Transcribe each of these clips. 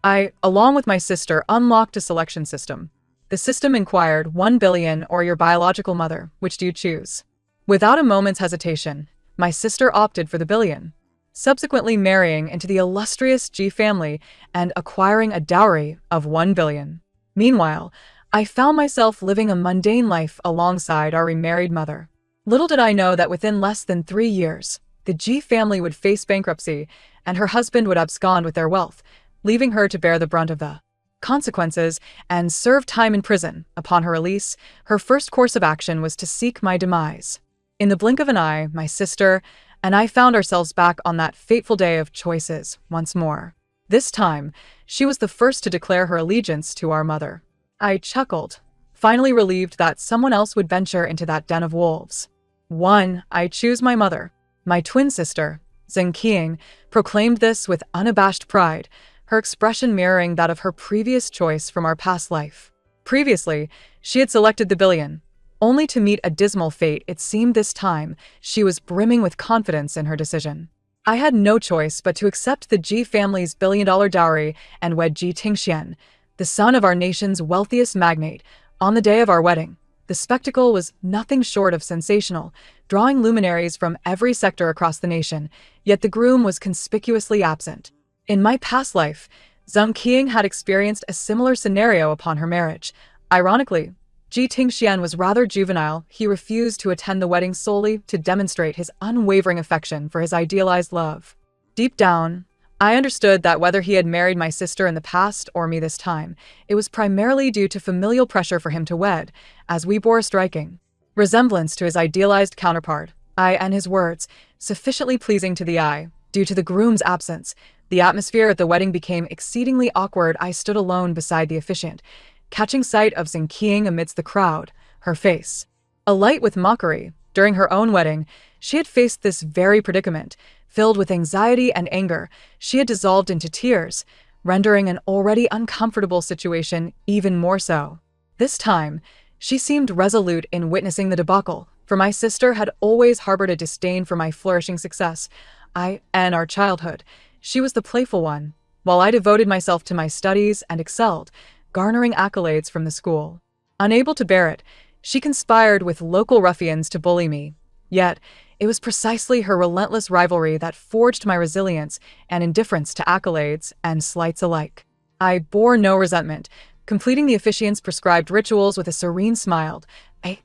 I, along with my sister, unlocked a selection system. The system inquired 1 billion or your biological mother, which do you choose? Without a moment's hesitation, my sister opted for the billion, subsequently marrying into the illustrious G family and acquiring a dowry of 1 billion. Meanwhile, I found myself living a mundane life alongside our remarried mother. Little did I know that within less than 3 years, the G family would face bankruptcy and her husband would abscond with their wealth, leaving her to bear the brunt of the consequences and serve time in prison. Upon her release, her first course of action was to seek my demise. In the blink of an eye, my sister and I found ourselves back on that fateful day of choices once more. This time, she was the first to declare her allegiance to our mother. I chuckled, finally relieved that someone else would venture into that den of wolves. I choose my mother. My twin sister, Zheng proclaimed this with unabashed pride, her expression mirroring that of her previous choice from our past life. Previously, she had selected the billion, only to meet a dismal fate. It seemed this time she was brimming with confidence in her decision. I had no choice but to accept the Ji family's billion-dollar dowry and wed Ji Tingxian, the son of our nation's wealthiest magnate, on the day of our wedding. The spectacle was nothing short of sensational, drawing luminaries from every sector across the nation, yet the groom was conspicuously absent. In my past life, Zheng Qiang had experienced a similar scenario upon her marriage. Ironically, Ji Tingxian was rather juvenile. He refused to attend the wedding solely to demonstrate his unwavering affection for his idealized love. Deep down, I understood that whether he had married my sister in the past or me this time, it was primarily due to familial pressure for him to wed, as we bore a striking resemblance to his idealized counterpart. And his words, sufficiently pleasing to the eye. Due to the groom's absence, the atmosphere at the wedding became exceedingly awkward. I stood alone beside the officiant, catching sight of Zheng Qiang amidst the crowd, her face alight with mockery. During her own wedding, she had faced this very predicament. Filled with anxiety and anger, she had dissolved into tears, rendering an already uncomfortable situation even more so. This time, she seemed resolute in witnessing the debacle, for my sister had always harbored a disdain for my flourishing success. And our childhood. She was the playful one, while I devoted myself to my studies and excelled, garnering accolades from the school. Unable to bear it, she conspired with local ruffians to bully me. Yet, it was precisely her relentless rivalry that forged my resilience and indifference to accolades and slights alike. I bore no resentment, completing the officiant's prescribed rituals with a serene smile.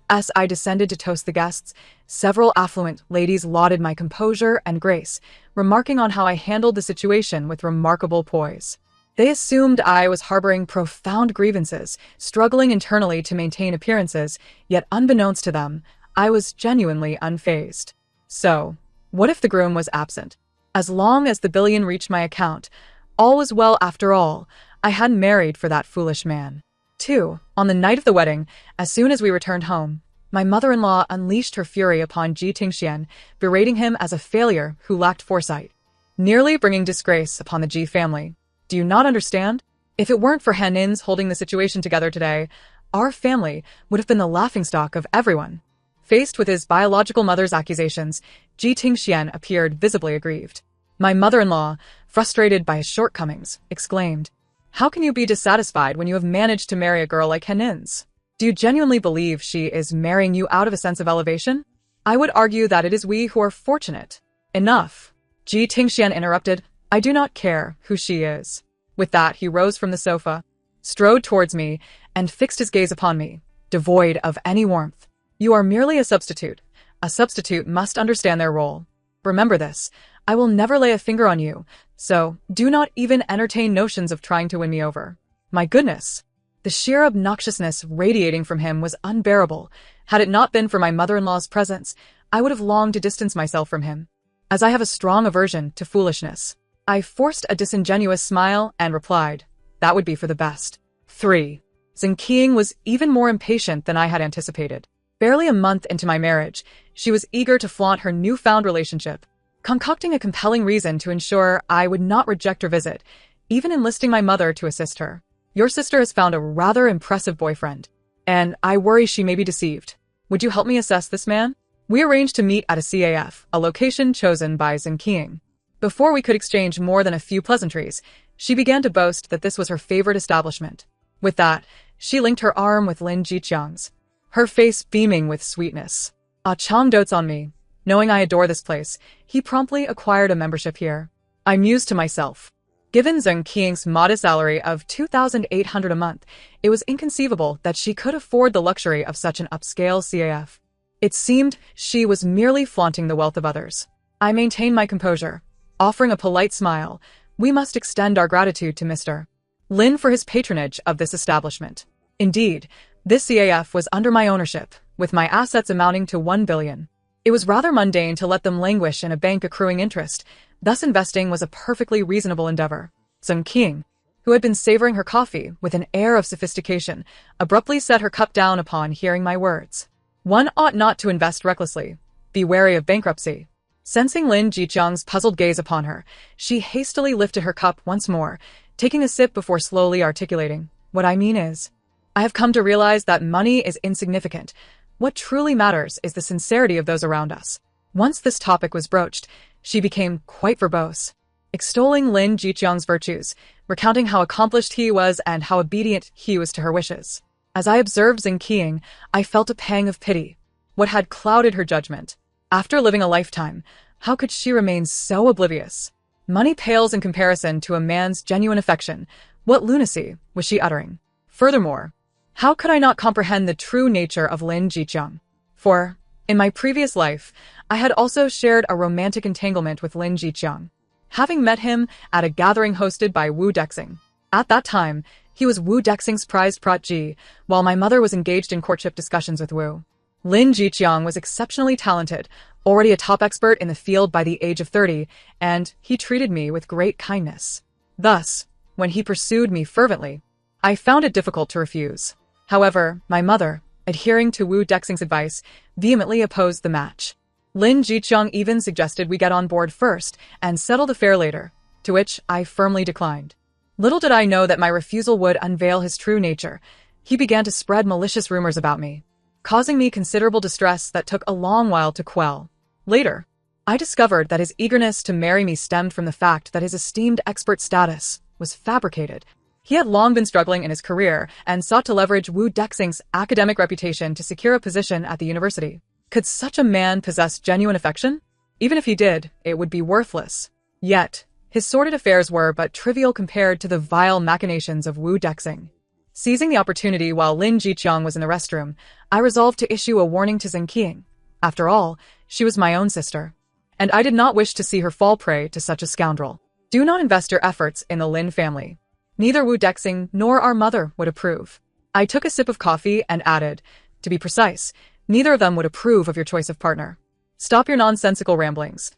As I descended to toast the guests, several affluent ladies lauded my composure and grace, remarking on how I handled the situation with remarkable poise. They assumed I was harboring profound grievances, struggling internally to maintain appearances, yet unbeknownst to them, I was genuinely unfazed. So, what if the groom was absent? As long as the billion reached my account, all was well after all. I hadn't married for that foolish man. 2. On the night of the wedding, as soon as we returned home, my mother-in-law unleashed her fury upon Ji Tingxian, berating him as a failure who lacked foresight, nearly bringing disgrace upon the Ji family. Do you not understand? If it weren't for Hanin's holding the situation together today, our family would have been the laughingstock of everyone. Faced with his biological mother's accusations, Ji Tingxian appeared visibly aggrieved. My mother-in-law, frustrated by his shortcomings, exclaimed, "How can you be dissatisfied when you have managed to marry a girl like Hanin's? Do you genuinely believe she is marrying you out of a sense of elevation? I would argue that it is we who are fortunate." Enough. Ji Tingxian interrupted. "I do not care who she is." With that, he rose from the sofa, strode towards me, and fixed his gaze upon me, devoid of any warmth. "You are merely a substitute. A substitute must understand their role. Remember this. I will never lay a finger on you, so do not even entertain notions of trying to win me over." My goodness! The sheer obnoxiousness radiating from him was unbearable. Had it not been for my mother-in-law's presence, I would have longed to distance myself from him, as I have a strong aversion to foolishness. I forced a disingenuous smile and replied, "That would be for the best." 3. Zheng Qiang was even more impatient than I had anticipated. Barely a month into my marriage, she was eager to flaunt her newfound relationship, concocting a compelling reason to ensure I would not reject her visit, even enlisting my mother to assist her. "Your sister has found a rather impressive boyfriend, and I worry she may be deceived. Would you help me assess this man?" We arranged to meet at a CAF, a location chosen by Zheng Qiang. Before we could exchange more than a few pleasantries, She began to boast that this was her favorite establishment. With that, she linked her arm with Lin Jiqiang's, her face beaming with sweetness. Ah Chang dotes on me. Knowing I adore this place, he promptly acquired a membership here. I mused to myself. Given Zheng Qing's modest salary of 2,800 a month, it was inconceivable that she could afford the luxury of such an upscale CAF. It seemed she was merely flaunting the wealth of others. I maintained my composure, offering a polite smile. We must extend our gratitude to Mr. Lin for his patronage of this establishment. Indeed, this CAF was under my ownership, with my assets amounting to 1 billion. It was rather mundane to let them languish in a bank accruing interest, thus investing was a perfectly reasonable endeavor. Zheng Qing, who had been savoring her coffee with an air of sophistication, abruptly set her cup down upon hearing my words. One ought not to invest recklessly. Be wary of bankruptcy. Sensing Lin Jiqiang's puzzled gaze upon her, she hastily lifted her cup once more, taking a sip before slowly articulating, "What I mean is, I have come to realize that money is insignificant. What truly matters is the sincerity of those around us." Once this topic was broached, she became quite verbose, extolling Lin Jiqiang's virtues, recounting how accomplished he was and how obedient he was to her wishes. As I observed Zheng Qing, I felt a pang of pity. What had clouded her judgment? After living a lifetime, how could she remain so oblivious? Money pales in comparison to a man's genuine affection. What lunacy was she uttering? Furthermore, how could I not comprehend the true nature of Lin Jiqiang? For, in my previous life, I had also shared a romantic entanglement with Lin Jiqiang, having met him at a gathering hosted by Wu Dexing. At that time, he was Wu Dexing's prized protégé, while my mother was engaged in courtship discussions with Wu. Lin Jiqiang was exceptionally talented, already a top expert in the field by the age of 30, and he treated me with great kindness. Thus, when he pursued me fervently, I found it difficult to refuse. However, my mother, adhering to Wu Dexing's advice, vehemently opposed the match. Lin Jiqiang even suggested we get on board first and settle the affair later, to which I firmly declined. Little did I know that my refusal would unveil his true nature. He began to spread malicious rumors about me, causing me considerable distress that took a long while to quell. Later, I discovered that his eagerness to marry me stemmed from the fact that his esteemed expert status was fabricated. He had long been struggling in his career and sought to leverage Wu Dexing's academic reputation to secure a position at the university. Could such a man possess genuine affection? Even if he did, it would be worthless. Yet, his sordid affairs were but trivial compared to the vile machinations of Wu Dexing. Seizing the opportunity while Lin Jiqiang was in the restroom, I resolved to issue a warning to Zheng Qing. After all, she was my own sister, and I did not wish to see her fall prey to such a scoundrel. Do not invest your efforts in the Lin family. Neither Wu Dexing nor our mother would approve. I took a sip of coffee and added, to be precise, neither of them would approve of your choice of partner. Stop your nonsensical ramblings.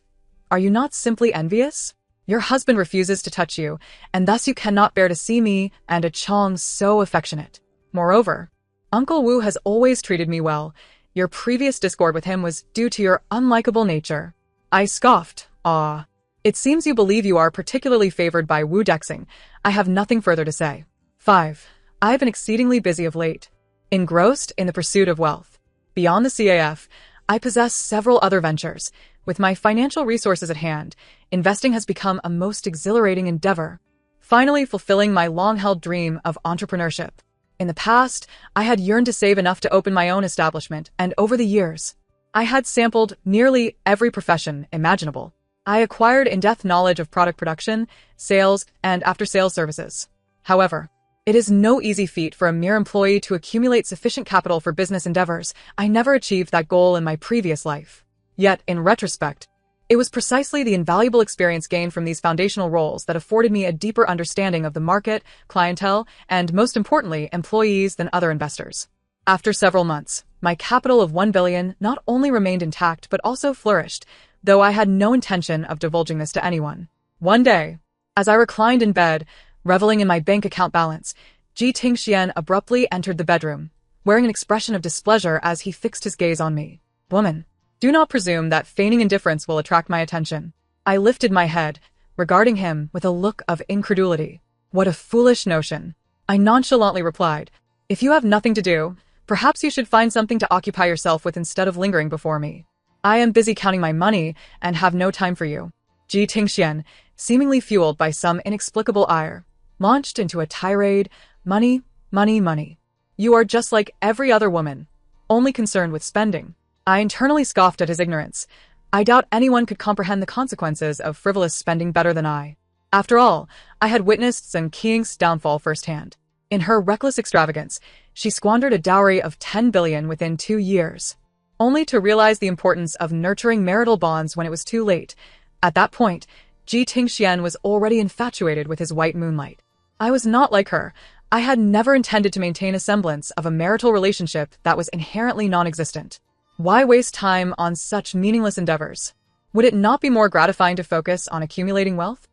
Are you not simply envious? Your husband refuses to touch you, and thus you cannot bear to see me and a Chong so affectionate. Moreover, Uncle Wu has always treated me well. Your previous discord with him was due to your unlikable nature. I scoffed. Ah. It seems you believe you are particularly favored by Wu Dexing. I have nothing further to say. 5. I have been exceedingly busy of late, engrossed in the pursuit of wealth. Beyond the CAF, I possess several other ventures. With my financial resources at hand, investing has become a most exhilarating endeavor, finally fulfilling my long-held dream of entrepreneurship. In the past, I had yearned to save enough to open my own establishment, and over the years, I had sampled nearly every profession imaginable. I acquired in-depth knowledge of product production, sales, and after-sales services. However, it is no easy feat for a mere employee to accumulate sufficient capital for business endeavors. I never achieved that goal in my previous life. Yet, in retrospect, it was precisely the invaluable experience gained from these foundational roles that afforded me a deeper understanding of the market, clientele, and most importantly, employees than other investors. After several months, my capital of 1 billion not only remained intact but also flourished, though I had no intention of divulging this to anyone. One day, as I reclined in bed, reveling in my bank account balance, Ji Tingxian abruptly entered the bedroom, wearing an expression of displeasure as he fixed his gaze on me. Woman, do not presume that feigning indifference will attract my attention. I lifted my head, regarding him with a look of incredulity. What a foolish notion. I nonchalantly replied, if you have nothing to do, perhaps you should find something to occupy yourself with instead of lingering before me. I am busy counting my money and have no time for you. Ji Tingxian, seemingly fueled by some inexplicable ire, launched into a tirade, money, money, money. You are just like every other woman, only concerned with spending. I internally scoffed at his ignorance. I doubt anyone could comprehend the consequences of frivolous spending better than I. After all, I had witnessed Zheng Qing's downfall firsthand. In her reckless extravagance, she squandered a dowry of 10 billion within 2 years, only to realize the importance of nurturing marital bonds when it was too late. At that point, Ji Tingxian was already infatuated with his white moonlight. I was not like her. I had never intended to maintain a semblance of a marital relationship that was inherently non-existent. Why waste time on such meaningless endeavors? Would it not be more gratifying to focus on accumulating wealth?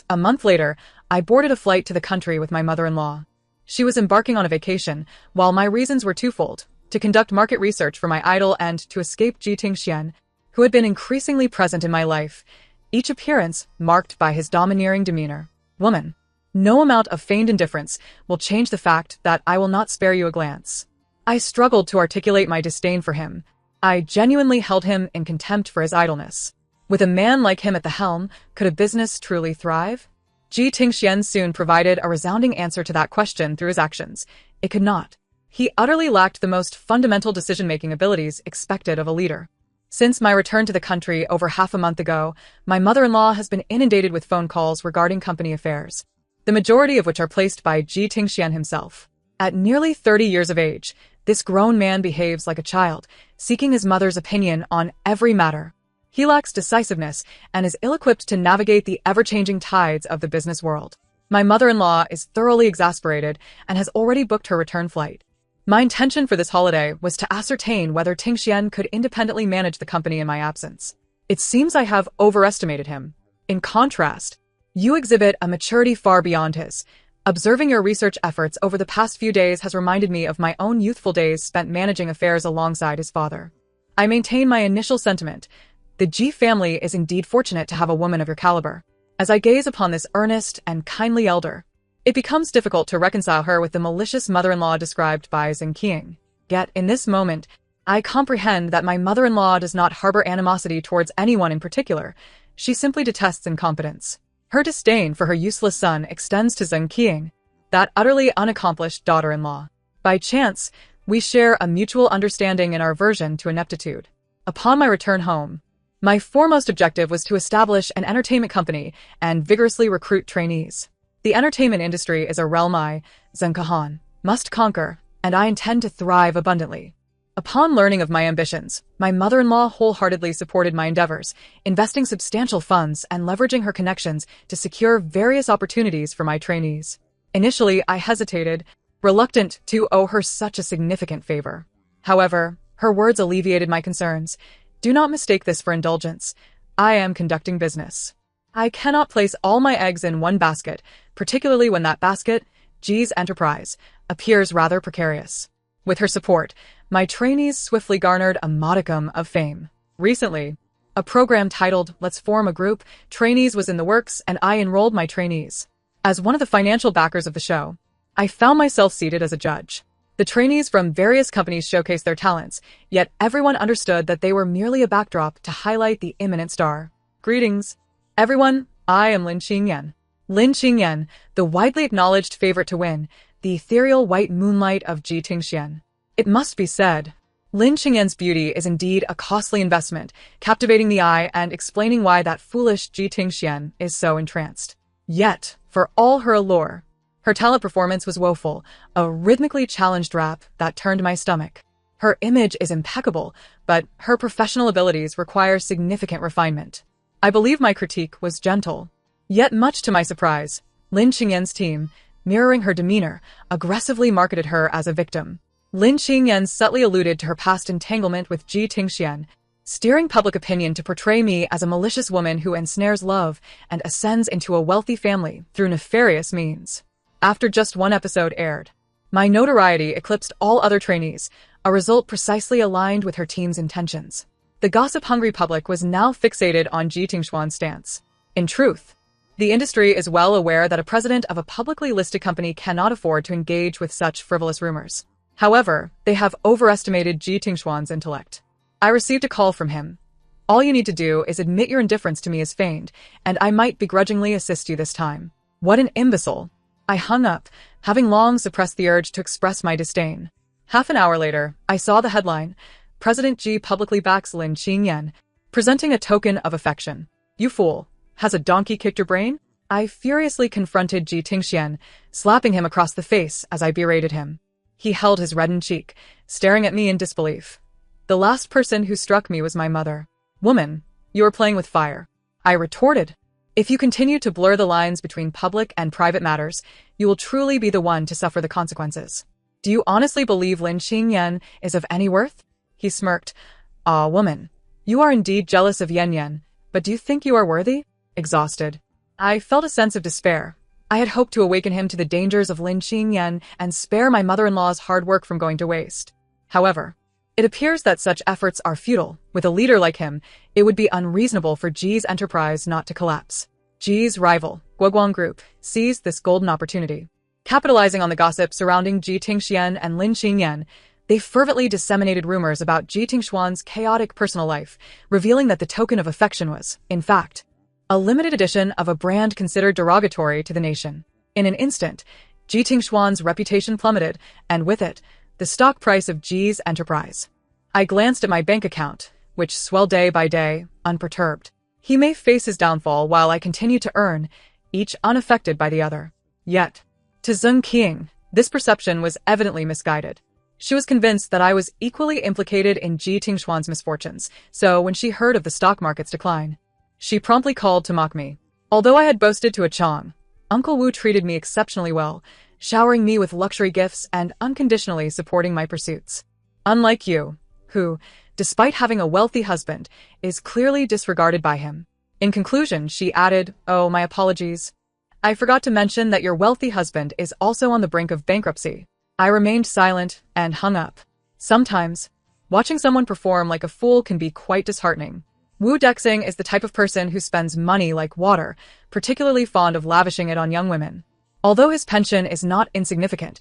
A month later, I boarded a flight to the country with my mother-in-law. She was embarking on a vacation, while my reasons were twofold: to conduct market research for my idol and to escape Ji Tingxian, who had been increasingly present in my life, each appearance marked by his domineering demeanor. Woman, no amount of feigned indifference will change the fact that I will not spare you a glance. I struggled to articulate my disdain for him. I genuinely held him in contempt for his idleness. With a man like him at the helm, could a business truly thrive? Ji Tingxian soon provided a resounding answer to that question through his actions. It could not. He utterly lacked the most fundamental decision-making abilities expected of a leader. Since my return to the country over half a month ago, my mother-in-law has been inundated with phone calls regarding company affairs, the majority of which are placed by Ji Tingxian himself. At nearly 30 years of age, this grown man behaves like a child, seeking his mother's opinion on every matter. He lacks decisiveness and is ill-equipped to navigate the ever-changing tides of the business world. My mother-in-law is thoroughly exasperated and has already booked her return flight. My intention for this holiday was to ascertain whether Tingxian could independently manage the company in my absence. It seems I have overestimated him. In contrast, you exhibit a maturity far beyond his. Observing your research efforts over the past few days has reminded me of my own youthful days spent managing affairs alongside his father. I maintain my initial sentiment. The Ji family is indeed fortunate to have a woman of your caliber. As I gaze upon this earnest and kindly elder, it becomes difficult to reconcile her with the malicious mother-in-law described by Zheng Qing. Yet, in this moment, I comprehend that my mother-in-law does not harbor animosity towards anyone in particular. She simply detests incompetence. Her disdain for her useless son extends to Zheng Qing, that utterly unaccomplished daughter-in-law. By chance, we share a mutual understanding in our aversion to ineptitude. Upon my return home, my foremost objective was to establish an entertainment company and vigorously recruit trainees. The entertainment industry is a realm I, Zheng Kehan, must conquer, and I intend to thrive abundantly. Upon learning of my ambitions, my mother-in-law wholeheartedly supported my endeavors, investing substantial funds and leveraging her connections to secure various opportunities for my trainees. Initially, I hesitated, reluctant to owe her such a significant favor. However, her words alleviated my concerns. Do not mistake this for indulgence. I am conducting business. I cannot place all my eggs in one basket, particularly when that basket, Ji's enterprise, appears rather precarious. With her support, my trainees swiftly garnered a modicum of fame. Recently, a program titled Let's Form a Group Trainees was in the works, and I enrolled my trainees. As one of the financial backers of the show, I found myself seated as a judge. The trainees from various companies showcased their talents, yet everyone understood that they were merely a backdrop to highlight the imminent star. Greetings, everyone. I am Lin Qingyan. Lin Qingyan, the widely acknowledged favorite to win, the ethereal white moonlight of Ji Tingxian. It must be said, Lin Qingyan's beauty is indeed a costly investment, captivating the eye and explaining why that foolish Ji Tingxian is so entranced. Yet, for all her allure, her talent performance was woeful, a rhythmically challenged rap that turned my stomach. Her image is impeccable, but her professional abilities require significant refinement. I believe my critique was gentle. Yet much to my surprise, Lin Qingyan's team, mirroring her demeanor, aggressively marketed her as a victim. Lin Qingyan subtly alluded to her past entanglement with Ji Tingxian, steering public opinion to portray me as a malicious woman who ensnares love and ascends into a wealthy family through nefarious means. After just one episode aired, my notoriety eclipsed all other trainees, a result precisely aligned with her team's intentions. The gossip-hungry public was now fixated on Ji Tingxian's stance. In truth, the industry is well aware that a president of a publicly listed company cannot afford to engage with such frivolous rumors. However, they have overestimated Ji Tingxian's intellect. I received a call from him, All you need to do is admit your indifference to me is feigned, and I might begrudgingly assist you this time. What an imbecile. I hung up, having long suppressed the urge to express my disdain. Half an hour later, I saw the headline, President Xi publicly backs Lin Qingyan, presenting a token of affection. You fool. Has a donkey kicked your brain? I furiously confronted Ji Tingxian, slapping him across the face as I berated him. He held his reddened cheek, staring at me in disbelief. The last person who struck me was my mother. Woman, you are playing with fire. I retorted. If you continue to blur the lines between public and private matters, you will truly be the one to suffer the consequences. Do you honestly believe Lin Qingyan is of any worth? He smirked. Ah, woman. You are indeed jealous of Yan, but do you think you are worthy? Exhausted. I felt a sense of despair. I had hoped to awaken him to the dangers of Lin Qingyan and spare my mother-in-law's hard work from going to waste. However, it appears that such efforts are futile. With a leader like him, it would be unreasonable for Ji's enterprise not to collapse. Ji's rival, Guoguang Group, seized this golden opportunity. Capitalizing on the gossip surrounding Ji Tingxian and Lin Qingyan, they fervently disseminated rumors about Ji Tingxuan's chaotic personal life, revealing that the token of affection was, in fact, a limited edition of a brand considered derogatory to the nation. In an instant, Ji Tingxuan's reputation plummeted, and with it, the stock price of Ji's enterprise. I glanced at my bank account, which swelled day by day, unperturbed. He may face his downfall while I continue to earn, each unaffected by the other. Yet, to Zeng Qing, this perception was evidently misguided. She was convinced that I was equally implicated in Ji Tingxuan's misfortunes, so when she heard of the stock market's decline, she promptly called to mock me. Although I had boasted to a Chong, Uncle Wu treated me exceptionally well, showering me with luxury gifts and unconditionally supporting my pursuits. Unlike you, who, despite having a wealthy husband, is clearly disregarded by him. In conclusion, she added, "Oh, my apologies. I forgot to mention that your wealthy husband is also on the brink of bankruptcy." I remained silent and hung up. Sometimes, watching someone perform like a fool can be quite disheartening. Wu Dexing is the type of person who spends money like water, particularly fond of lavishing it on young women. Although his pension is not insignificant,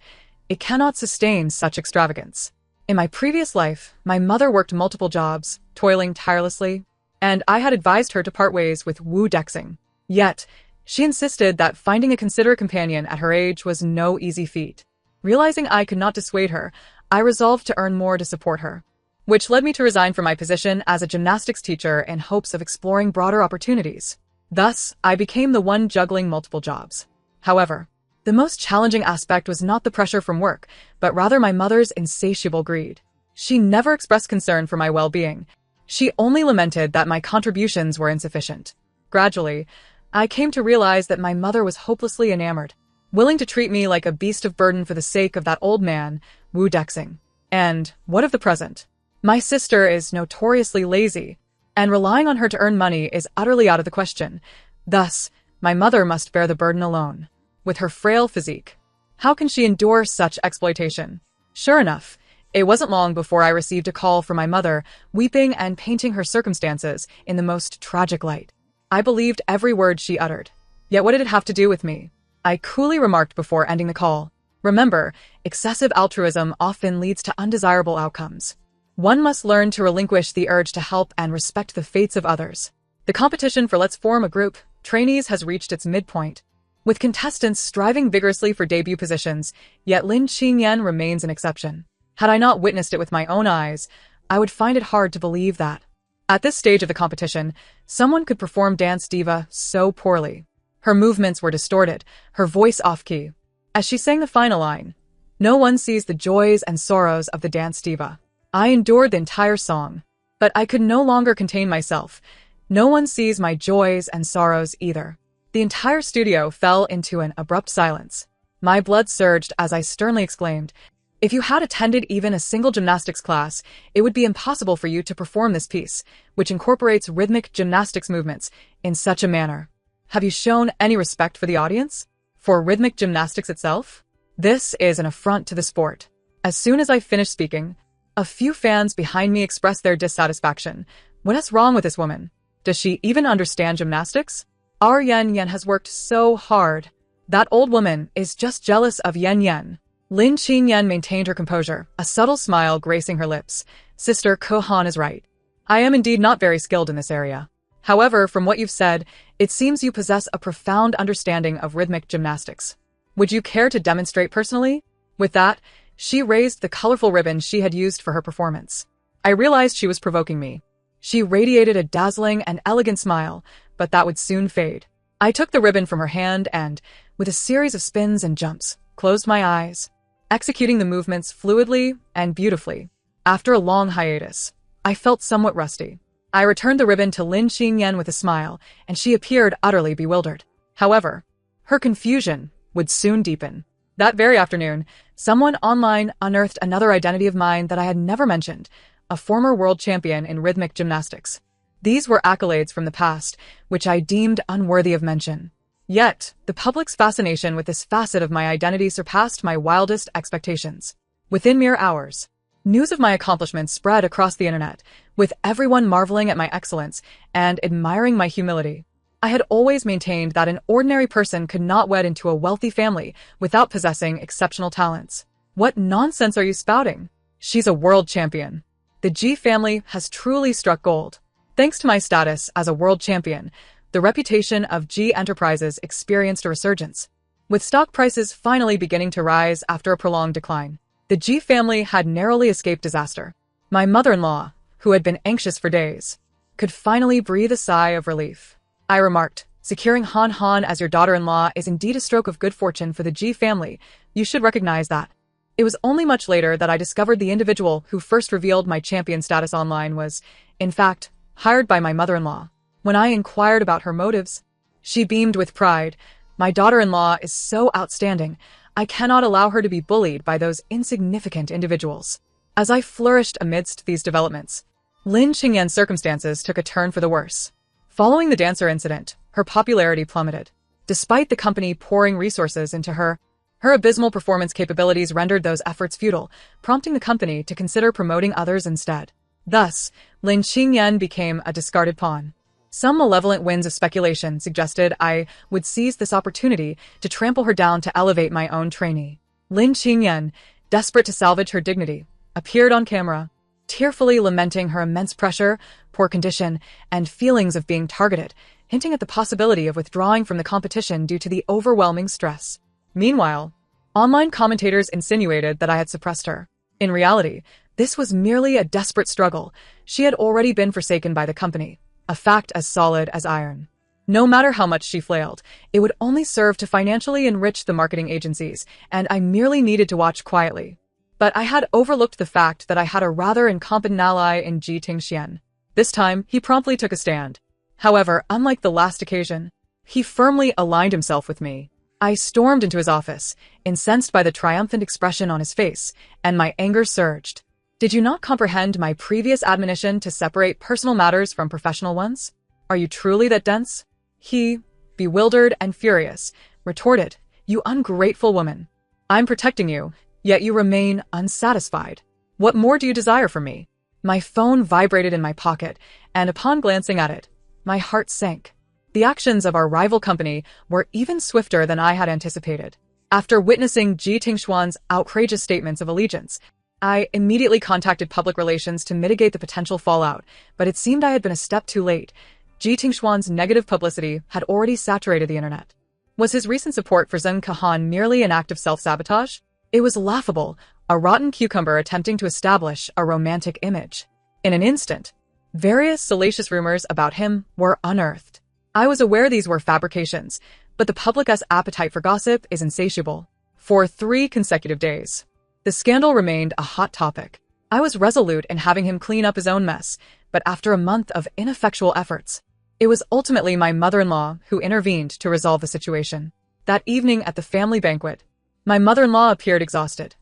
it cannot sustain such extravagance. In my previous life, my mother worked multiple jobs, toiling tirelessly, and I had advised her to part ways with Wu Dexing. Yet, she insisted that finding a considerate companion at her age was no easy feat. Realizing I could not dissuade her, I resolved to earn more to support her, which led me to resign from my position as a gymnastics teacher in hopes of exploring broader opportunities. Thus, I became the one juggling multiple jobs. However, the most challenging aspect was not the pressure from work, but rather my mother's insatiable greed. She never expressed concern for my well-being. She only lamented that my contributions were insufficient. Gradually, I came to realize that my mother was hopelessly enamored, willing to treat me like a beast of burden for the sake of that old man, Wu Dexing. And what of the present? My sister is notoriously lazy, and relying on her to earn money is utterly out of the question. Thus, my mother must bear the burden alone. With her frail physique, how can she endure such exploitation? Sure enough, it wasn't long before I received a call from my mother, weeping and painting her circumstances in the most tragic light. I believed every word she uttered. Yet what did it have to do with me? I coolly remarked before ending the call. Remember, excessive altruism often leads to undesirable outcomes. One must learn to relinquish the urge to help and respect the fates of others. The competition for Let's Form a Group Trainees has reached its midpoint, with contestants striving vigorously for debut positions, yet Lin Qingyan remains an exception. Had I not witnessed it with my own eyes, I would find it hard to believe that, at this stage of the competition, someone could perform Dance Diva so poorly. Her movements were distorted, her voice off-key. As she sang the final line, "No one sees the joys and sorrows of the Dance Diva." I endured the entire song, but I could no longer contain myself. No one sees my joys and sorrows either. The entire studio fell into an abrupt silence. My blood surged as I sternly exclaimed, "If you had attended even a single gymnastics class, it would be impossible for you to perform this piece, which incorporates rhythmic gymnastics movements, in such a manner. Have you shown any respect for the audience? For rhythmic gymnastics itself? This is an affront to the sport." As soon as I finished speaking, a few fans behind me expressed their dissatisfaction. What is wrong with this woman? Does she even understand gymnastics? Our Yan has worked so hard. That old woman is just jealous of Yan. Lin Qingyan maintained her composure, a subtle smile gracing her lips. Sister Kohan is right. I am indeed not very skilled in this area. However, from what you've said, it seems you possess a profound understanding of rhythmic gymnastics. Would you care to demonstrate personally? With that, she raised the colorful ribbon she had used for her performance. I realized she was provoking me. She radiated a dazzling and elegant smile, but that would soon fade. I took the ribbon from her hand and, with a series of spins and jumps, closed my eyes, executing the movements fluidly and beautifully. After a long hiatus, I felt somewhat rusty. I returned the ribbon to Lin Qingyan with a smile, and she appeared utterly bewildered. However, her confusion would soon deepen. That very afternoon, someone online unearthed another identity of mine that I had never mentioned, a former world champion in rhythmic gymnastics. These were accolades from the past, which I deemed unworthy of mention. Yet, the public's fascination with this facet of my identity surpassed my wildest expectations. Within mere hours, news of my accomplishments spread across the internet, with everyone marveling at my excellence and admiring my humility. I had always maintained that an ordinary person could not wed into a wealthy family without possessing exceptional talents. What nonsense are you spouting? She's a world champion. The G family has truly struck gold. Thanks to my status as a world champion, the reputation of G Enterprises experienced a resurgence. With stock prices finally beginning to rise after a prolonged decline, the G family had narrowly escaped disaster. My mother-in-law, who had been anxious for days, could finally breathe a sigh of relief. I remarked, securing Han Han as your daughter-in-law is indeed a stroke of good fortune for the G family. You should recognize that. It was only much later that I discovered the individual who first revealed my champion status online was, in fact, hired by my mother-in-law. When I inquired about her motives, she beamed with pride. My daughter-in-law is so outstanding. I cannot allow her to be bullied by those insignificant individuals. As I flourished amidst these developments, Lin Qingyan's circumstances took a turn for the worse. Following the dancer incident, her popularity plummeted. Despite the company pouring resources into her abysmal performance capabilities rendered those efforts futile, prompting the company to consider promoting others instead. Thus, Lin Qingyan became a discarded pawn. Some malevolent winds of speculation suggested I would seize this opportunity to trample her down to elevate my own trainee. Lin Qingyan, desperate to salvage her dignity, appeared on camera, tearfully lamenting her immense pressure, poor condition, and feelings of being targeted, hinting at the possibility of withdrawing from the competition due to the overwhelming stress. Meanwhile, online commentators insinuated that I had suppressed her. In reality, this was merely a desperate struggle. She had already been forsaken by the company, a fact as solid as iron. No matter how much she flailed, it would only serve to financially enrich the marketing agencies, and I merely needed to watch quietly. But I had overlooked the fact that I had a rather incompetent ally in Ji Tingxian. This time, he promptly took a stand. However, unlike the last occasion, he firmly aligned himself with me. I stormed into his office, incensed by the triumphant expression on his face, and my anger surged. Did you not comprehend my previous admonition to separate personal matters from professional ones? Are you truly that dense? He, bewildered and furious, retorted, You ungrateful woman. I'm protecting you, yet you remain unsatisfied. What more do you desire from me? My phone vibrated in my pocket, and upon glancing at it, my heart sank. The actions of our rival company were even swifter than I had anticipated. After witnessing Ji Tingxuan's outrageous statements of allegiance, I immediately contacted public relations to mitigate the potential fallout, but it seemed I had been a step too late. Ji Tingxuan's negative publicity had already saturated the internet. Was his recent support for Zheng Kehan merely an act of self-sabotage? It was laughable, a rotten cucumber attempting to establish a romantic image. In an instant, various salacious rumors about him were unearthed. I was aware these were fabrications, but the public's appetite for gossip is insatiable. For 3 consecutive days, the scandal remained a hot topic. I was resolute in having him clean up his own mess, but after a month of ineffectual efforts, it was ultimately my mother-in-law who intervened to resolve the situation. That evening at the family banquet, my mother-in-law appeared exhausted.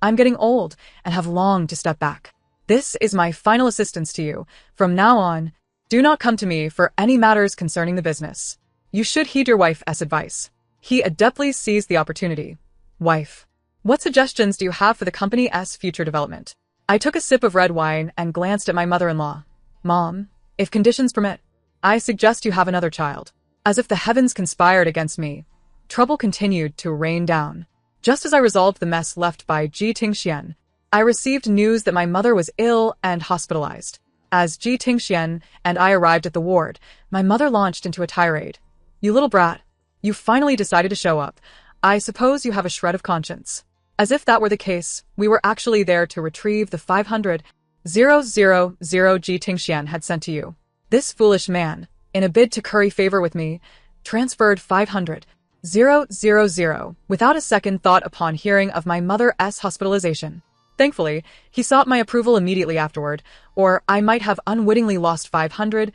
I'm getting old and have longed to step back. This is my final assistance to you. From now on, do not come to me for any matters concerning the business. You should heed your wife's advice. He adeptly seized the opportunity. Wife, what suggestions do you have for the company's future development? I took a sip of red wine and glanced at my mother-in-law. Mom, if conditions permit, I suggest you have another child. As if the heavens conspired against me, trouble continued to rain down. Just as I resolved the mess left by Ji Tingxian, I received news that my mother was ill and hospitalized. As Ji Tingxian and I arrived at the ward, my mother launched into a tirade. You little brat. You finally decided to show up. I suppose you have a shred of conscience. As if that were the case, we were actually there to retrieve the 500,000 Ji Tingxian had sent to you. This foolish man, in a bid to curry favor with me, transferred 500,000 without a second thought upon hearing of my mother's hospitalization. Thankfully, he sought my approval immediately afterward, or I might have unwittingly lost 500,000.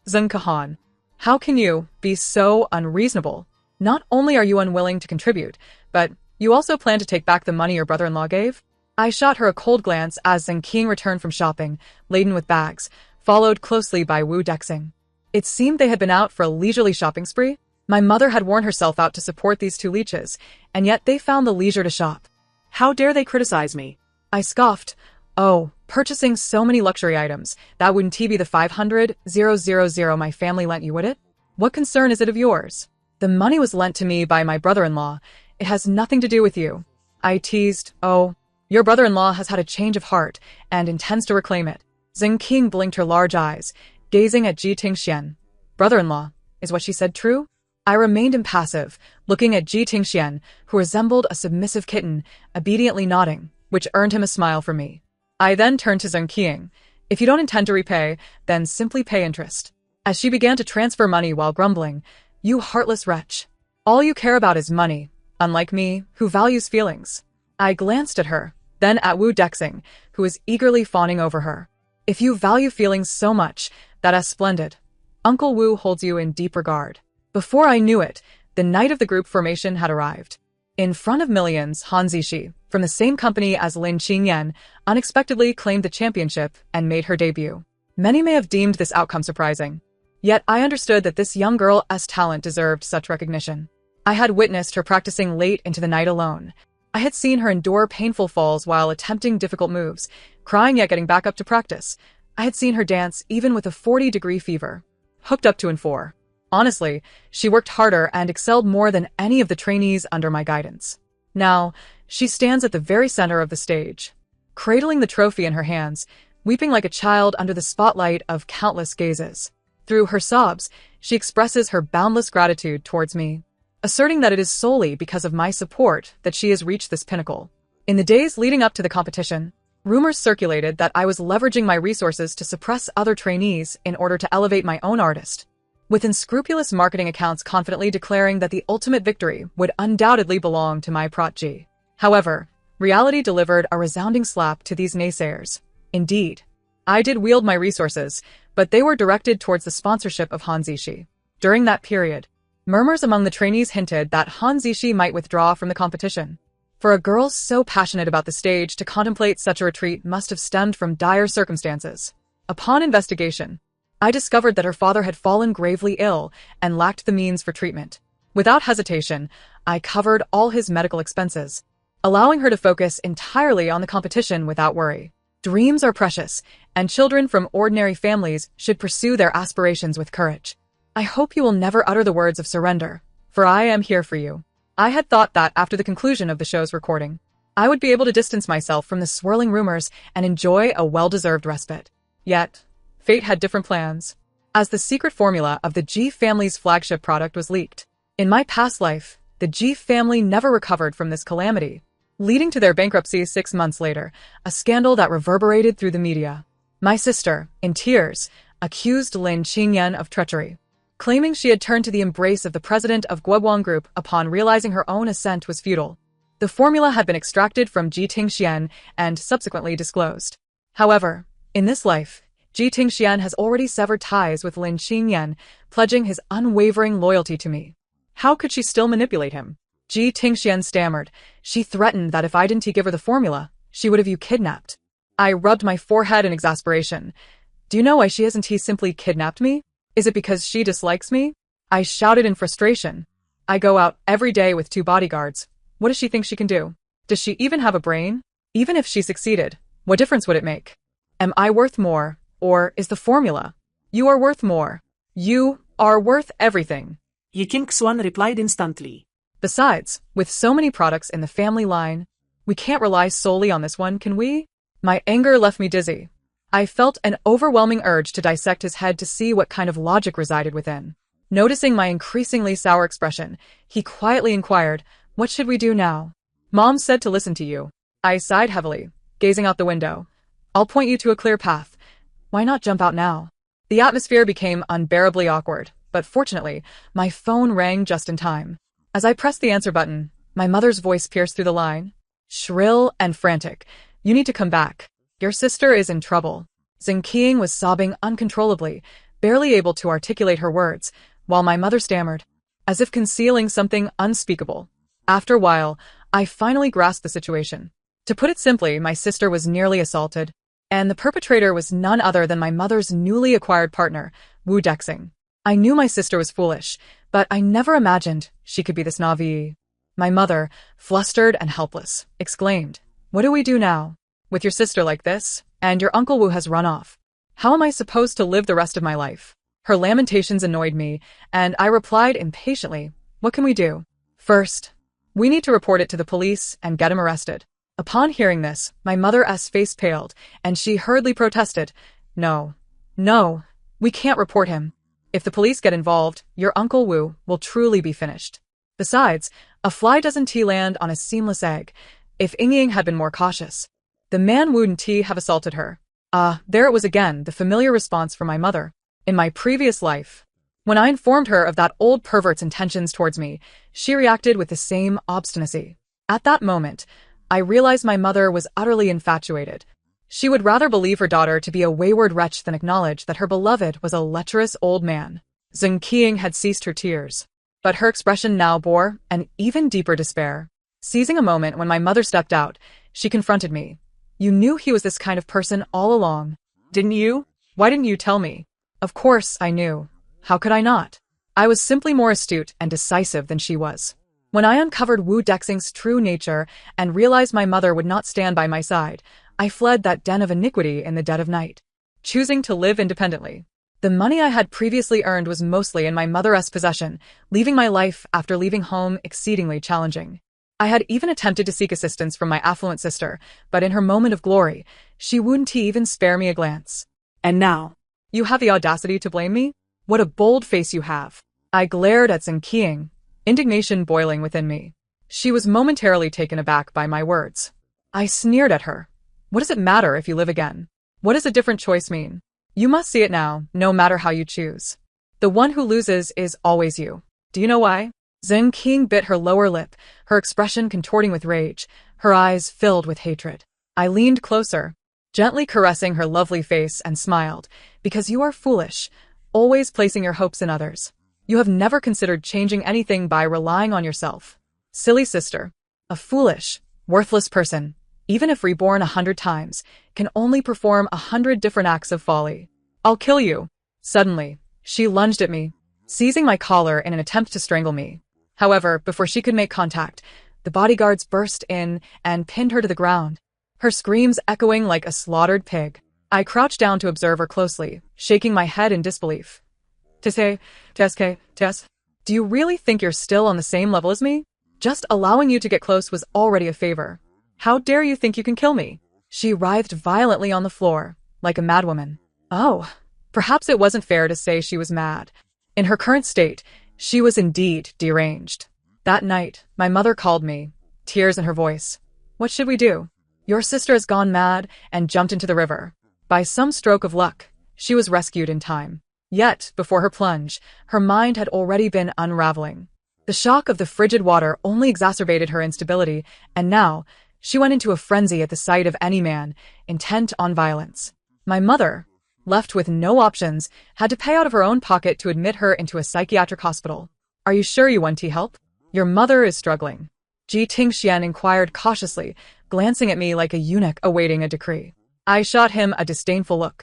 Zeng Kahan. How can you be so unreasonable? Not only are you unwilling to contribute, but you also plan to take back the money your brother-in-law gave? I shot her a cold glance as Zeng King returned from shopping, laden with bags, followed closely by Wu Dexing. It seemed they had been out for a leisurely shopping spree. My mother had worn herself out to support these two leeches, and yet they found the leisure to shop. How dare they criticize me? I scoffed. Oh, purchasing so many luxury items, that wouldn't be the 500,000 my family lent you, would it? What concern is it of yours? The money was lent to me by my brother-in-law. It has nothing to do with you. I teased. Oh, your brother-in-law has had a change of heart and intends to reclaim it. Zeng King blinked her large eyes, gazing at Ji Tingxian. Brother-in-law, is what she said true? I remained impassive, looking at Ji Tingxian, who resembled a submissive kitten, obediently nodding, which earned him a smile from me. I then turned to Zeng King. If you don't intend to repay, then simply pay interest. As she began to transfer money while grumbling, you heartless wretch. All you care about is money, unlike me, who values feelings. I glanced at her, then at Wu Dexing, who was eagerly fawning over her. If you value feelings so much, that's splendid. Uncle Wu holds you in deep regard. Before I knew it, the night of the group formation had arrived. In front of millions, Han Zishi, from the same company as Lin Qingyan, unexpectedly claimed the championship and made her debut. Many may have deemed this outcome surprising. Yet I understood that this young girl's talent deserved such recognition. I had witnessed her practicing late into the night alone. I had seen her endure painful falls while attempting difficult moves, crying yet getting back up to practice. I had seen her dance even with a 40-degree fever. Hooked up to in 4. Honestly, she worked harder and excelled more than any of the trainees under my guidance. Now, she stands at the very center of the stage, cradling the trophy in her hands, weeping like a child under the spotlight of countless gazes. Through her sobs, she expresses her boundless gratitude towards me, asserting that it is solely because of my support that she has reached this pinnacle. In the days leading up to the competition, rumors circulated that I was leveraging my resources to suppress other trainees in order to elevate my own artist, with unscrupulous marketing accounts confidently declaring that the ultimate victory would undoubtedly belong to my protege. However, reality delivered a resounding slap to these naysayers. Indeed, I did wield my resources, but they were directed towards the sponsorship of Han Zishi. During that period, murmurs among the trainees hinted that Han Zishi might withdraw from the competition. For a girl so passionate about the stage to contemplate such a retreat must have stemmed from dire circumstances. Upon investigation, I discovered that her father had fallen gravely ill and lacked the means for treatment. Without hesitation, I covered all his medical expenses, allowing her to focus entirely on the competition without worry. Dreams are precious, and children from ordinary families should pursue their aspirations with courage. I hope you will never utter the words of surrender, for I am here for you. I had thought that after the conclusion of the show's recording, I would be able to distance myself from the swirling rumors and enjoy a well-deserved respite. Yet, fate had different plans. As the secret formula of the Ji family's flagship product was leaked, in my past life, the Ji family never recovered from this calamity, leading to their bankruptcy 6 months later, a scandal that reverberated through the media. My sister, in tears, accused Lin Qingyan of treachery, claiming she had turned to the embrace of the president of Guoguang Group upon realizing her own ascent was futile. The formula had been extracted from Ji Tingxian and subsequently disclosed. However, in this life, Ji Tingxian has already severed ties with Lin Qingyan, pledging his unwavering loyalty to me. How could she still manipulate him? Ji Tingxian stammered. She threatened that if I didn't give her the formula, she would have you kidnapped. I rubbed my forehead in exasperation. Do you know why she hasn't simply kidnapped me? Is it because she dislikes me? I shouted in frustration. I go out every day with 2 bodyguards. What does she think she can do? Does she even have a brain? Even if she succeeded, what difference would it make? Am I worth more, or is the formula? You are worth more. You are worth everything. Yi King-xuan replied instantly. Besides, with so many products in the family line, we can't rely solely on this one, can we? My anger left me dizzy. I felt an overwhelming urge to dissect his head to see what kind of logic resided within. Noticing my increasingly sour expression, he quietly inquired, "What should we do now?" "Mom said to listen to you." I sighed heavily, gazing out the window. "I'll point you to a clear path. Why not jump out now?" The atmosphere became unbearably awkward, but fortunately, my phone rang just in time. As I pressed the answer button, my mother's voice pierced through the line. Shrill and frantic. "You need to come back. Your sister is in trouble." Zheng Qiang was sobbing uncontrollably, barely able to articulate her words, while my mother stammered, as if concealing something unspeakable. After a while, I finally grasped the situation. To put it simply, my sister was nearly assaulted, and the perpetrator was none other than my mother's newly acquired partner, Wu Dexing. I knew my sister was foolish, but I never imagined she could be this naive. My mother, flustered and helpless, exclaimed, "What do we do now? With your sister like this, and your Uncle Wu has run off. How am I supposed to live the rest of my life?" Her lamentations annoyed me, and I replied impatiently, "What can we do? First, we need to report it to the police and get him arrested." Upon hearing this, my mother's face paled, and she hurriedly protested, No, we can't report him. If the police get involved, your Uncle Wu will truly be finished. Besides, a fly doesn't land on a seamless egg. If Ying had been more cautious, the man wouldn't have assaulted her. There it was again, the familiar response from my mother. In my previous life, when I informed her of that old pervert's intentions towards me, she reacted with the same obstinacy. At that moment, I realized my mother was utterly infatuated. She would rather believe her daughter to be a wayward wretch than acknowledge that her beloved was a lecherous old man. Zheng Qiang had ceased her tears, but her expression now bore an even deeper despair. Seizing a moment when my mother stepped out, she confronted me. "You knew he was this kind of person all along, didn't you? Why didn't you tell me?" Of course I knew. How could I not? I was simply more astute and decisive than she was. When I uncovered Wu Dexing's true nature and realized my mother would not stand by my side, I fled that den of iniquity in the dead of night, choosing to live independently. The money I had previously earned was mostly in my mother's possession, leaving my life after leaving home exceedingly challenging. I had even attempted to seek assistance from my affluent sister, but in her moment of glory, she wouldn't even spare me a glance. "And now, you have the audacity to blame me? What a bold face you have." I glared at Zheng Qiang, indignation boiling within me. She was momentarily taken aback by my words. I sneered at her. "What does it matter if you live again? What does a different choice mean? You must see it now, no matter how you choose. The one who loses is always you. Do you know why?" Zheng Qiang bit her lower lip, her expression contorting with rage, her eyes filled with hatred. I leaned closer, gently caressing her lovely face, and smiled. "Because you are foolish, always placing your hopes in others. You have never considered changing anything by relying on yourself. Silly sister. A foolish, worthless person, even if reborn 100 times, can only perform 100 different acts of folly. I'll kill you." Suddenly, she lunged at me, seizing my collar in an attempt to strangle me. However, before she could make contact, the bodyguards burst in and pinned her to the ground, her screams echoing like a slaughtered pig. I crouched down to observe her closely, shaking my head in disbelief. Tess, do you really think you're still on the same level as me? Just allowing you to get close was already a favor. How dare you think you can kill me?" She writhed violently on the floor, like a madwoman. Oh, perhaps it wasn't fair to say she was mad. In her current state, she was indeed deranged. That night, my mother called me, tears in her voice. "What should we do? Your sister has gone mad and jumped into the river. By some stroke of luck, she was rescued in time. Yet, before her plunge, her mind had already been unraveling. The shock of the frigid water only exacerbated her instability, and now, she went into a frenzy at the sight of any man, intent on violence. My mother, left with no options, had to pay out of her own pocket to admit her into a psychiatric hospital. Are you sure you want help? Your mother is struggling." Ji Tingxian inquired cautiously, glancing at me like a eunuch awaiting a decree. I shot him a disdainful look.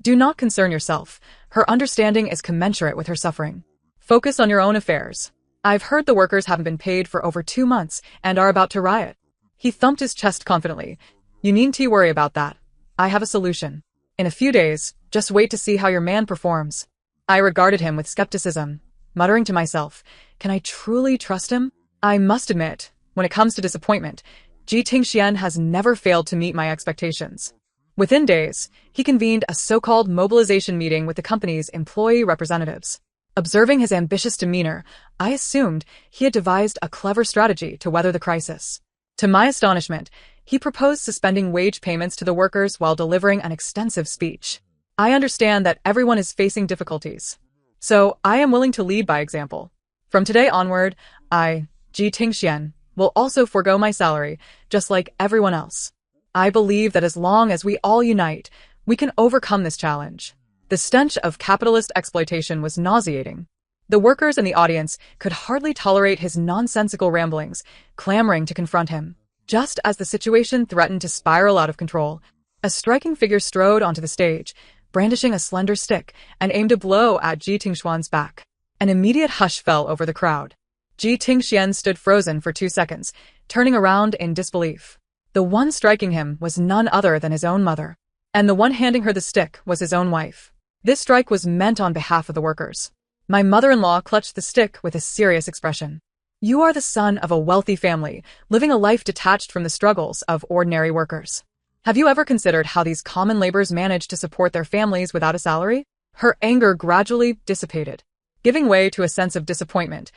"Do not concern yourself. Her understanding is commensurate with her suffering. Focus on your own affairs. I've heard the workers haven't been paid for over 2 months and are about to riot." He thumped his chest confidently. "You needn't worry about that. I have a solution. In a few days, just wait to see how your man performs." I regarded him with skepticism, muttering to myself, can I truly trust him? I must admit, when it comes to disappointment, Ji Tingxian has never failed to meet my expectations. Within days, he convened a so-called mobilization meeting with the company's employee representatives. Observing his ambitious demeanor, I assumed he had devised a clever strategy to weather the crisis. To my astonishment, he proposed suspending wage payments to the workers while delivering an extensive speech. I understand that everyone is facing difficulties, so I am willing to lead by example. From today onward, I, Ji Tingxian, will also forego my salary, just like everyone else. I believe that as long as we all unite, we can overcome this challenge. The stench of capitalist exploitation was nauseating. The workers in the audience could hardly tolerate his nonsensical ramblings, clamoring to confront him. Just as the situation threatened to spiral out of control, a striking figure strode onto the stage, brandishing a slender stick, and aimed a blow at Ji Tingxian's back. An immediate hush fell over the crowd. Ji Tingxian stood frozen for 2 seconds, turning around in disbelief. The one striking him was none other than his own mother, and the one handing her the stick was his own wife. This strike was meant on behalf of the workers. My mother-in-law clutched the stick with a serious expression. You are the son of a wealthy family, living a life detached from the struggles of ordinary workers. Have you ever considered how these common laborers manage to support their families without a salary? Her anger gradually dissipated, giving way to a sense of disappointment.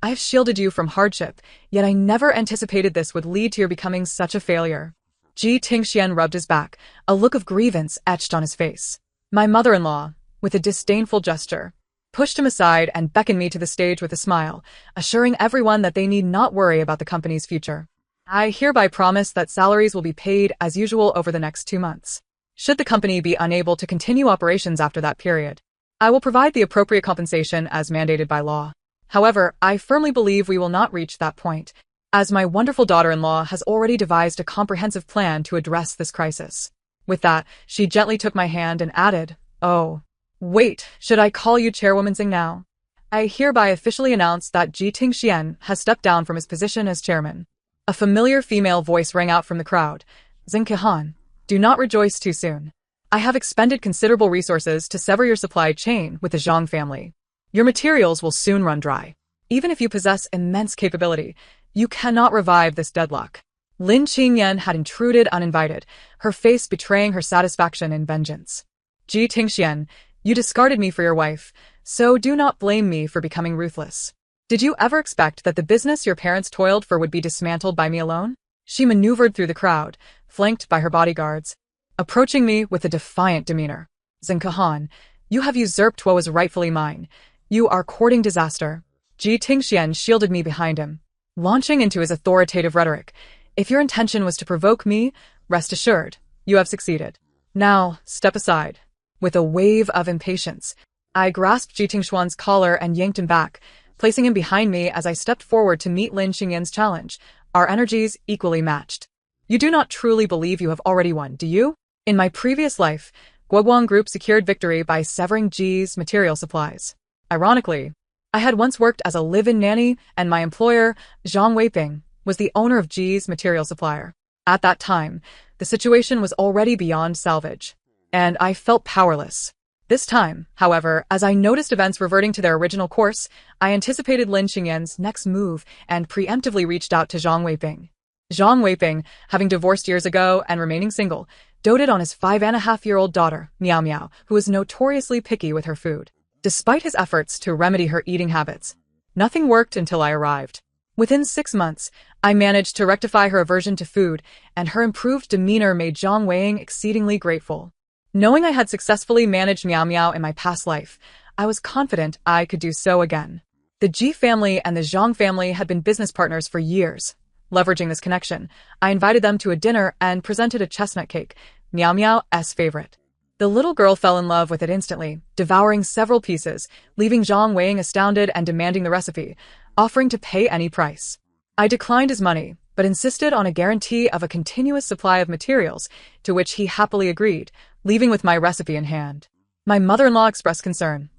I have shielded you from hardship, yet I never anticipated this would lead to your becoming such a failure. Ji Tingxian rubbed his back, a look of grievance etched on his face. My mother-in-law, with a disdainful gesture, pushed him aside and beckoned me to the stage with a smile, assuring everyone that they need not worry about the company's future. I hereby promise that salaries will be paid as usual over the next 2 months. Should the company be unable to continue operations after that period, I will provide the appropriate compensation as mandated by law. However, I firmly believe we will not reach that point, as my wonderful daughter-in-law has already devised a comprehensive plan to address this crisis. With that, she gently took my hand and added, "Oh, wait, should I call you Chairwoman Xing now? I hereby officially announce that Ji Tingxian has stepped down from his position as chairman." A familiar female voice rang out from the crowd. "Xing Kehan, do not rejoice too soon. I have expended considerable resources to sever your supply chain with the Zhang family. Your materials will soon run dry. Even if you possess immense capability, you cannot revive this deadlock." Lin Qingyan had intruded uninvited, her face betraying her satisfaction and vengeance. "Ji Tingxian, you discarded me for your wife, so do not blame me for becoming ruthless. Did you ever expect that the business your parents toiled for would be dismantled by me alone?" She maneuvered through the crowd, flanked by her bodyguards, approaching me with a defiant demeanor. "Xing Kehan, you have usurped what was rightfully mine. You are courting disaster." Ji Tingxian shielded me behind him, launching into his authoritative rhetoric. "If your intention was to provoke me, rest assured, you have succeeded. Now, step aside." With a wave of impatience, I grasped Ji Tingxian's collar and yanked him back, placing him behind me as I stepped forward to meet Lin Qingyan's challenge, our energies equally matched. "You do not truly believe you have already won, do you? In my previous life, Guoguang Group secured victory by severing Ji's material supplies. Ironically, I had once worked as a live-in nanny, and my employer, Zhang Weiping, was the owner of Ji's material supplier. At that time, the situation was already beyond salvage, and I felt powerless. This time, however, as I noticed events reverting to their original course, I anticipated Lin Qingyan's next move and preemptively reached out to Zhang Weiping. Zhang Weiping, having divorced years ago and remaining single, doted on his 5.5-year-old daughter, Miao Miao, who was notoriously picky with her food. Despite his efforts to remedy her eating habits, nothing worked until I arrived. Within 6 months, I managed to rectify her aversion to food, and her improved demeanor made Zhang Weiping exceedingly grateful. Knowing I had successfully managed Miao Miao in my past life, I was confident I could do so again. The Ji family and the Zhang family had been business partners for years. Leveraging this connection, I invited them to a dinner and presented a chestnut cake, Miao Miao's favorite. The little girl fell in love with it instantly, devouring several pieces, leaving Zhang Weiping astounded and demanding the recipe, offering to pay any price. I declined his money, but insisted on a guarantee of a continuous supply of materials, to which he happily agreed, leaving with my recipe in hand. My mother-in-law expressed concern.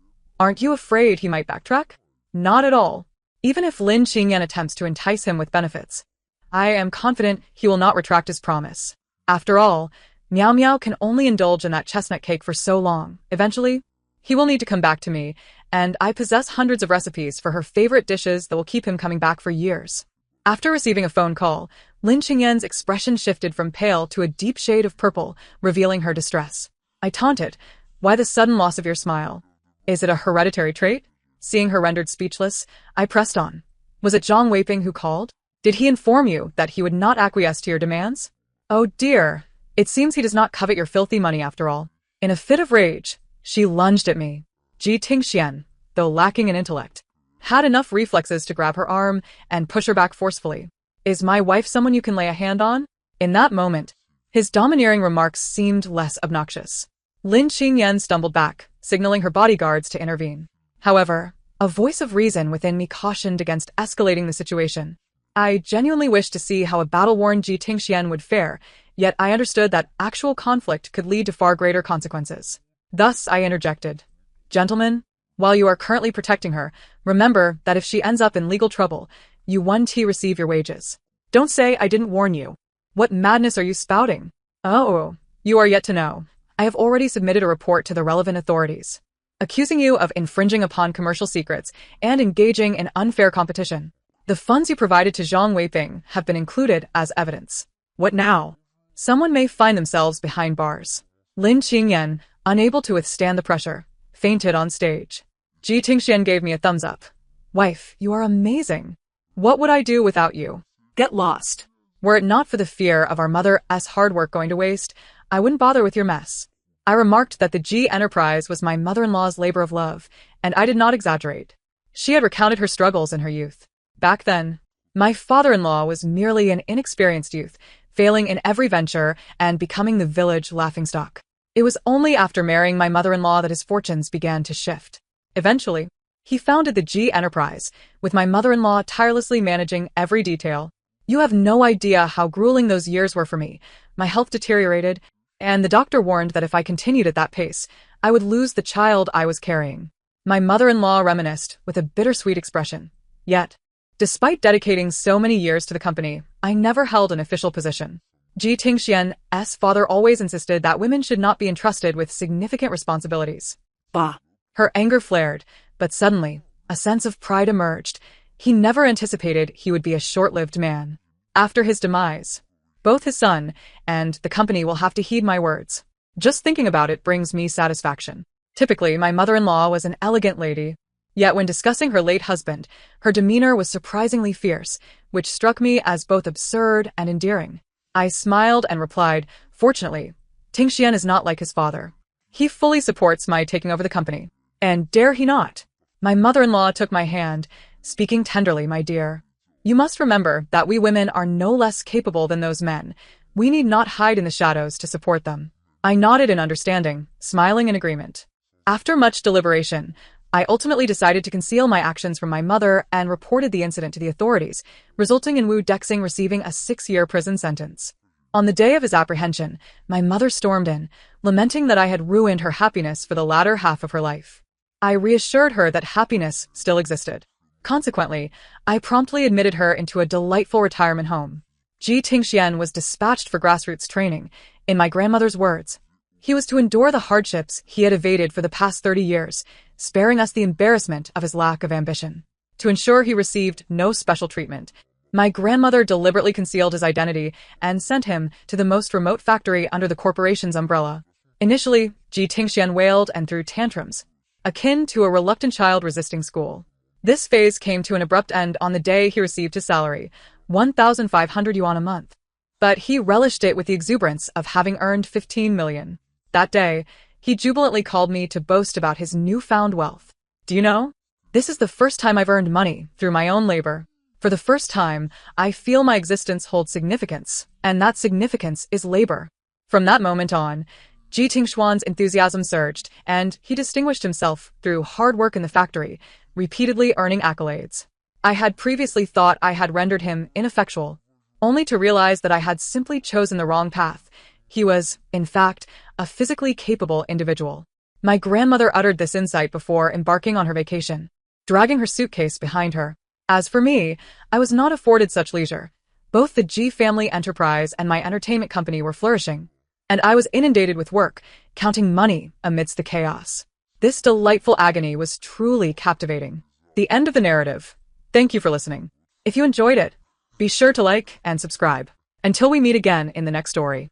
"Aren't you afraid he might backtrack?" "Not at all. Even if Lin Qingyan attempts to entice him with benefits, I am confident he will not retract his promise. After all, Miao Miao can only indulge in that chestnut cake for so long. Eventually, he will need to come back to me, and I possess hundreds of recipes for her favorite dishes that will keep him coming back for years." After receiving a phone call, Lin Qingyan's expression shifted from pale to a deep shade of purple, revealing her distress. I taunted, "Why the sudden loss of your smile? Is it a hereditary trait?" Seeing her rendered speechless, I pressed on. "Was it Zhang Weiping who called? Did he inform you that he would not acquiesce to your demands?" "Oh dear, it seems he does not covet your filthy money after all." In a fit of rage, she lunged at me. Ji Tingxian, though lacking in intellect, had enough reflexes to grab her arm and push her back forcefully. "Is my wife someone you can lay a hand on?" In that moment, his domineering remarks seemed less obnoxious. Lin Qingyan stumbled back, signaling her bodyguards to intervene. However, a voice of reason within me cautioned against escalating the situation. I genuinely wished to see how a battle-worn Ji Tingxian would fare, yet I understood that actual conflict could lead to far greater consequences. Thus, I interjected. "Gentlemen, while you are currently protecting her, remember that if she ends up in legal trouble, you 1T receive your wages. Don't say I didn't warn you. What madness are you spouting?" "Oh, you are yet to know. I have already submitted a report to the relevant authorities, accusing you of infringing upon commercial secrets and engaging in unfair competition. The funds you provided to Zhang Weiping have been included as evidence. What now?" Someone may find themselves behind bars. Lin Qingyan, unable to withstand the pressure, fainted on stage. Ji Tingxian gave me a thumbs up. "Wife, you are amazing. What would I do without you?" Get lost. "Were it not for the fear of our mother's hard work going to waste, I wouldn't bother with your mess." I remarked that the G enterprise was my mother-in-law's labor of love, and I did not exaggerate. She had recounted her struggles in her youth. Back then, my father-in-law was merely an inexperienced youth, failing in every venture and becoming the village laughingstock. It was only after marrying my mother-in-law that his fortunes began to shift. Eventually, he founded the G enterprise, with my mother-in-law tirelessly managing every detail. You have no idea how grueling those years were for me. My health deteriorated, and the doctor warned that if I continued at that pace, I would lose the child I was carrying. My mother-in-law reminisced with a bittersweet expression. Yet, despite dedicating so many years to the company, I never held an official position. Ji Tingxian's father always insisted that women should not be entrusted with significant responsibilities. Bah. Her anger flared, but suddenly, a sense of pride emerged. He never anticipated he would be a short-lived man. After his demise, both his son and the company will have to heed my words. Just thinking about it brings me satisfaction. Typically, my mother-in-law was an elegant lady. Yet when discussing her late husband, her demeanor was surprisingly fierce, which struck me as both absurd and endearing. I smiled and replied, "Fortunately, Tingxian is not like his father. He fully supports my taking over the company. And dare he not?" My mother-in-law took my hand, speaking tenderly, "My dear, you must remember that we women are no less capable than those men. We need not hide in the shadows to support them." I nodded in understanding, smiling in agreement. After much deliberation, I ultimately decided to conceal my actions from my mother and reported the incident to the authorities, resulting in Wu Dexing receiving a 6-year prison sentence. On the day of his apprehension, my mother stormed in, lamenting that I had ruined her happiness for the latter half of her life. I reassured her that happiness still existed. Consequently, I promptly admitted her into a delightful retirement home. Ji Tingxian was dispatched for grassroots training. In my grandmother's words, he was to endure the hardships he had evaded for the past 30 years, sparing us the embarrassment of his lack of ambition. To ensure he received no special treatment, my grandmother deliberately concealed his identity and sent him to the most remote factory under the corporation's umbrella. Initially, Ji Tingxian wailed and threw tantrums, akin to a reluctant child resisting school. This phase came to an abrupt end on the day he received his salary, 1,500 yuan a month. But he relished it with the exuberance of having earned 15 million. That day, he jubilantly called me to boast about his newfound wealth. "Do you know? This is the first time I've earned money through my own labor. For the first time, I feel my existence holds significance, and that significance is labor." From that moment on, Ji Tingxuan's enthusiasm surged, and he distinguished himself through hard work in the factory, repeatedly earning accolades. I had previously thought I had rendered him ineffectual, only to realize that I had simply chosen the wrong path. He was, in fact, a physically capable individual. My grandmother uttered this insight before embarking on her vacation, dragging her suitcase behind her. As for me, I was not afforded such leisure. Both the G family enterprise and my entertainment company were flourishing, and I was inundated with work, counting money amidst the chaos. This delightful agony was truly captivating. The end of the narrative. Thank you for listening. If you enjoyed it, Be sure to like and subscribe. Until we meet again in the next story.